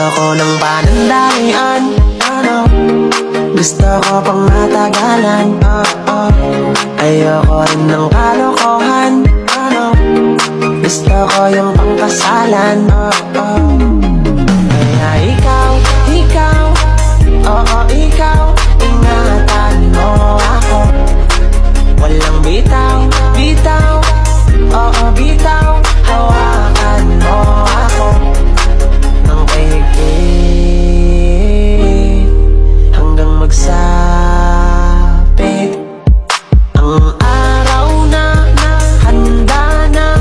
Ayoko ng panandalian, gusto ko pang matagalan. Ayoko rin ng kalokohan, gusto ko yung pangkasalan. Kaya ikaw, oo ikaw, ingatan mo ako. Walang bitaw, oo bitaw, hawakan mo ako ng higpit hanggang magsapit ang araw na handa na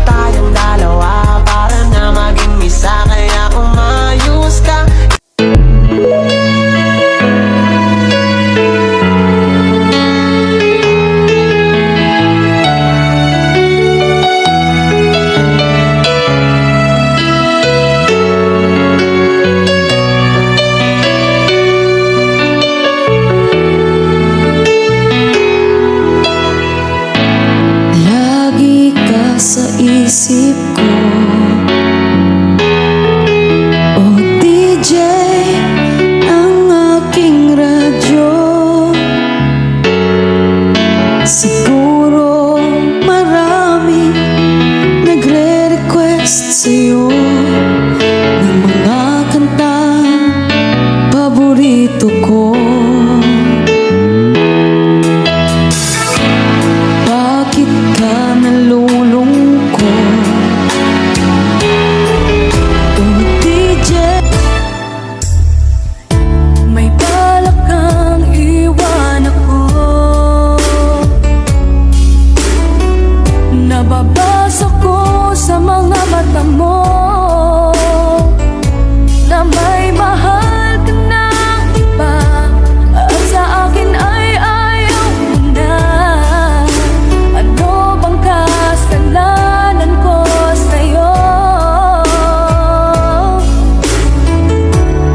tayong dalawa para na maging isa. Kaya umayos ka. Sa isip ko, oh DJ, ang aking radyo. Siguro marami nagre-request sa'yo ng mga kantang paborito ko. Bakit ka nalulungkot? Oh DJ, may balak kang iwan ako. Nababasa ko sa mga mata mo na may mahal ka ng iba, at sa akin ay ayaw mo na. Ano bang kasalanan ko sa'yo?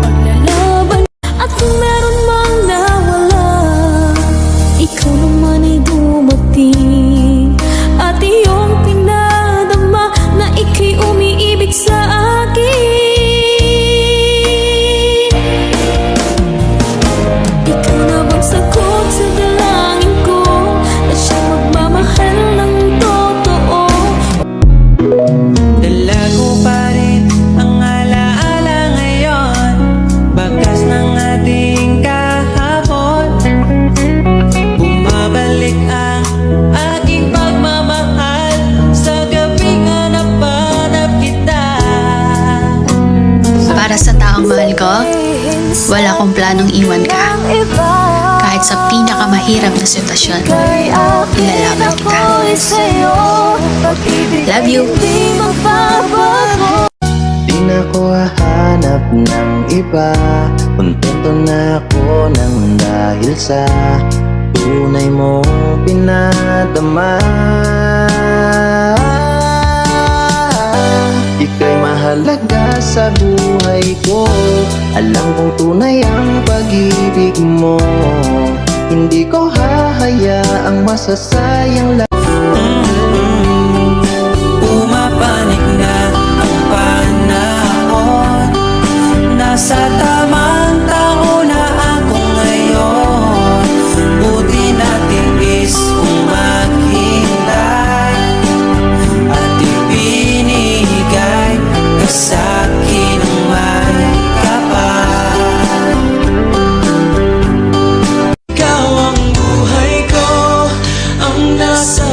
Paglalaban at kung meron mang nawala, ikaw naman ay dumating at iyong pinadama na ika'y umiibig sa akin. Ikaw na bang sagot sa dalangin ko na siya magmamahal ng totoo? Dala ko pa rin ang alaala ngayon, bakas ng ating kahapon. Bumabalik ang aking pagmamahal sa gabing hanap-hanap kita. Para sa taong mahal ko, wala akong planong iwan ka. Kahit sa pinakamahirap na sitwasyon, ilalaban kita. Love you. Di na ko hahanap ng iba, kontento na ako nang dahil sa tunay mong pinadama. Ika'y mahalaga sa buhay ko, alam kong tunay ang pag-ibig mo. Hindi ko hahayaang masasayang lang. Pumapanig na ang panahon, nasa tamang tao na ako ngayon. Buti natin is umaghintay at ibinigay ka sa'kin ng may kapal. Ikaw ang buhay ko, ang nasa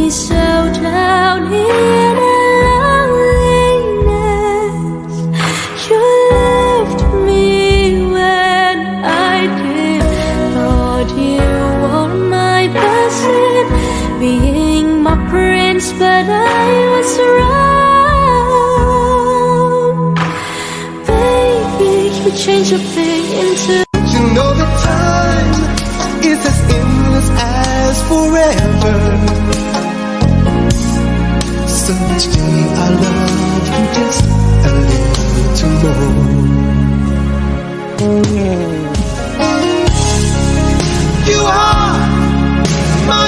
me so down in loneliness. You left me when I did. Thought you were my blessing, being my prince, but I was wrong. Baby, you changed a thing into. You know that time is as endless as forever. So each day I love you just a little more. You are my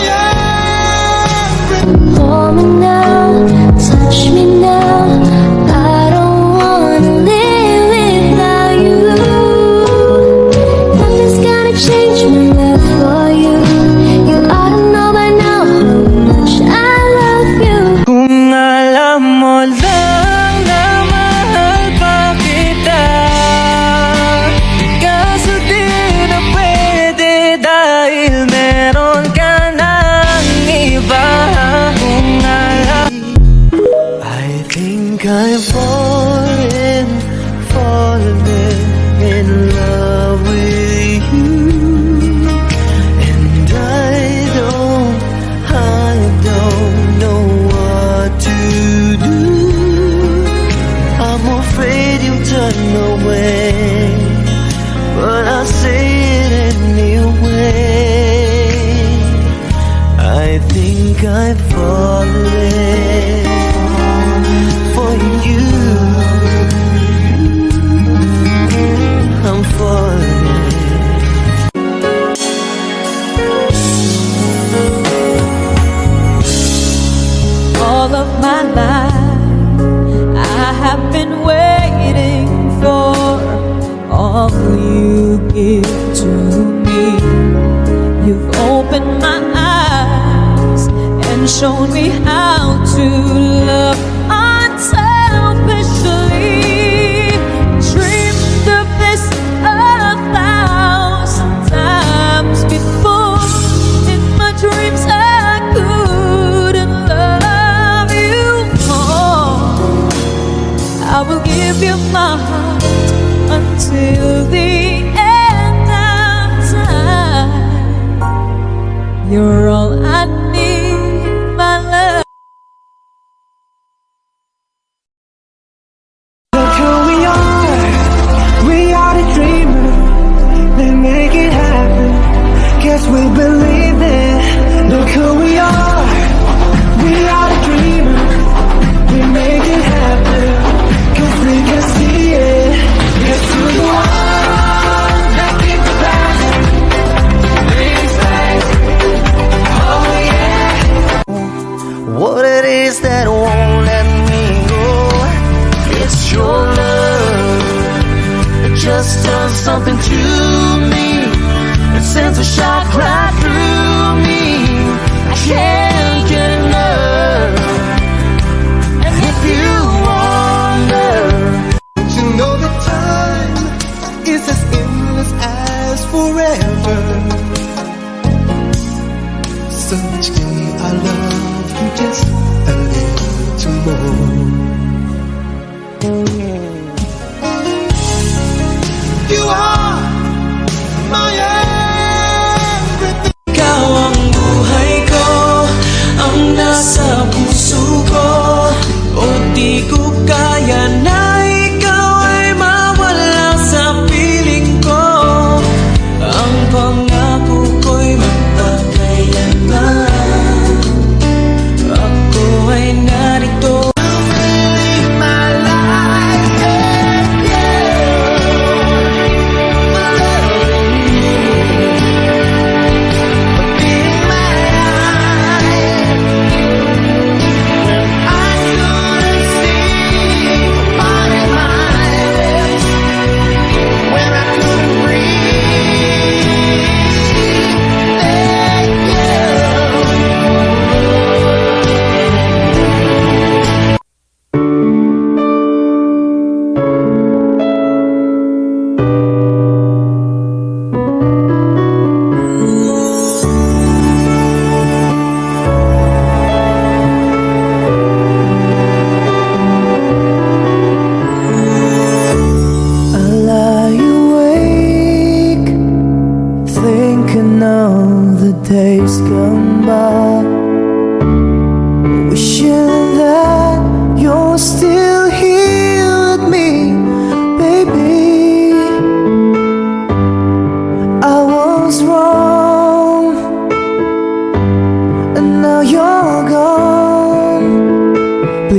everything. Hold me now, touch me now. I don't wanna live without you. Nothing's gonna change my love for you. You ought to know by now how much I love you. Kung alam mo lang na mahal pa kita, kaso di na pwede dahil meron ka ng iba. Kung alam, I think I've fallen in love with you. And I don't know what to do. I'm afraid you'll turn away, but I'll say it anyway. I think I've fallen for you. I'm falling. All of my life I have been waiting for all you give to me. You've opened my eyes and shown me how to love unselfishly. Dreamed of this 1,000 times before. In my dreams I couldn't love you more. I will give you my heart until the end of time. You're all I need, my love. Look who we are the dreamers. They make it happen. Guess we believe it. Look who we are the dreamers. We make it happen. Cause we can see it. Yes, to the one that keeps passing. Brings back. Oh yeah. What it is that won't let me go. It's your love. It just does something to me. It sends a shock right through me. I can't get enough. And if you wonder, You know that time is as endless as forever. So each day I love you just a little more. You are my everything. ikaw ang buhay ko, ang nasa puso ko. O di ko kaya na ikaw ay mawala sa piling ko. Ang pangako ko'y magpakailanman. Ako ay narito. My life, yeah, yeah.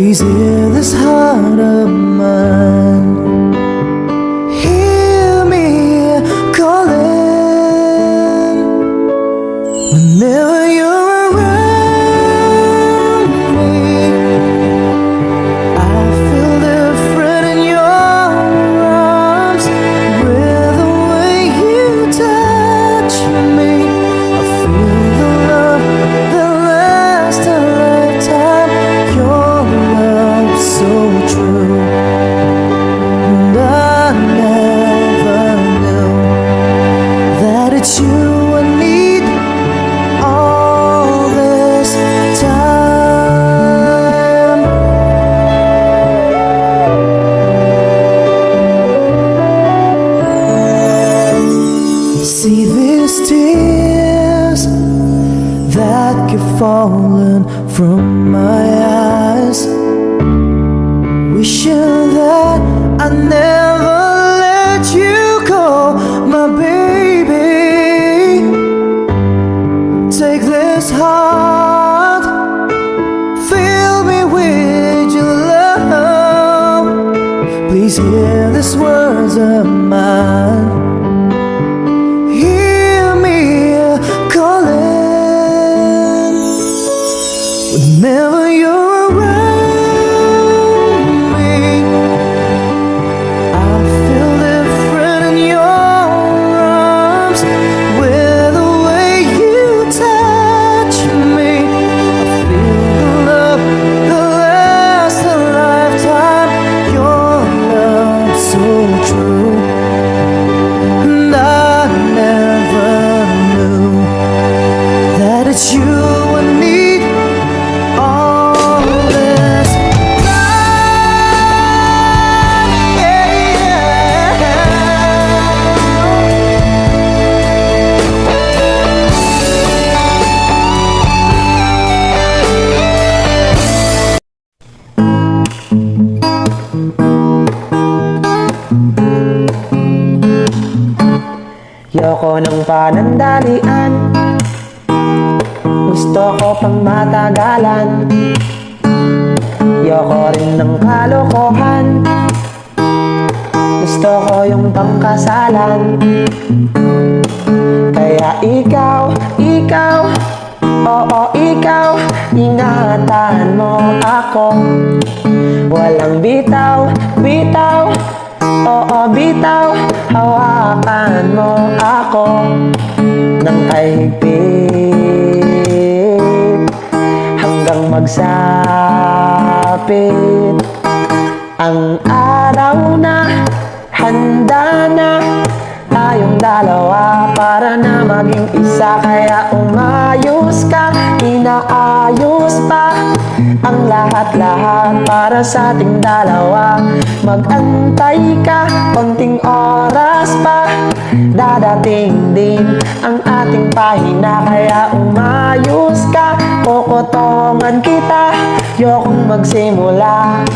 Please hear this heart of mine. Hear me calling whenever you're around me. I feel different in your arms with the way you touch me. I feel the love that lasts a lifetime. Your love so true, and I never knew that it's you I need all this time. See these tears that keep falling from my eyes, wishing that I never let you go, my baby. Take this heart, fill me with your love. Please hear these words of mine. Hear me calling whenever you're around me. I feel different in your arms with the way you touch me. I feel the love that lasts a lifetime. Your love so true, and I never knew that it's you I need all this time. Yeah, Yoko ng panandalian, gusto ko pang matagalan. Yoko rin ng kalokohan, gusto ko yung pangkasalan. Kaya ikaw, oo ikaw, ingatan mo ako. Walang bitaw, oo bitaw, hawakan mo ako ng kahigpit hanggang magsapit ang araw na. Handa na tayong dalawa para na maging isa. Kaya umayos ka, inaayos pa ang lahat-lahat para sa ating dalawa. Mag-antay ka, konting oras pa, dadating din ang ating pahina. Kaya umayos ka, kukutongan kita, yokong magsimula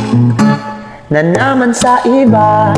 na naman sa iba.